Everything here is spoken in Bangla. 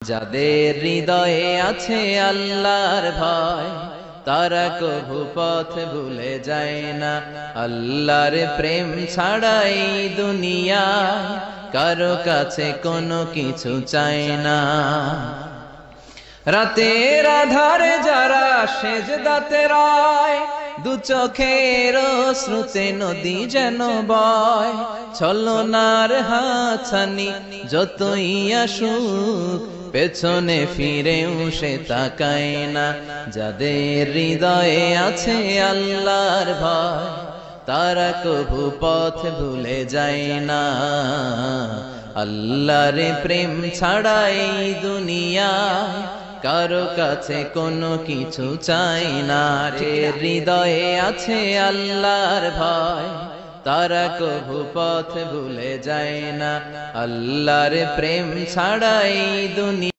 যাদের হৃদয়ে আছে আল্লাহর ভয় তারা কভু পথ ভুলে যায় না। আল্লাহর প্রেম ছাড়াই দুনিয়ায় কারো কাছে কোনো কিছু চায় না। রাতের আধারে যারা সেজদাতে রয়, দু চোখের শ্রুতে নদী যেন বয়। ছলনার হাতছানি যতই আসুক পেছনে ফিরেও সে তাকায় না। যাদের হৃদয়ে আছে আল্লাহর ভয় তারা কভু পথ ভুলে যায় না। আল্লাহর প্রেম ছাড়াই দুনিয়ায় কারো কাছে কোনো কিছু চাই না। হৃদয়ে আছে আল্লাহর ভয় তারা কভু পথ ভুলে যায় না। আল্লাহর প্রেম ছাড়াই দুনিয়া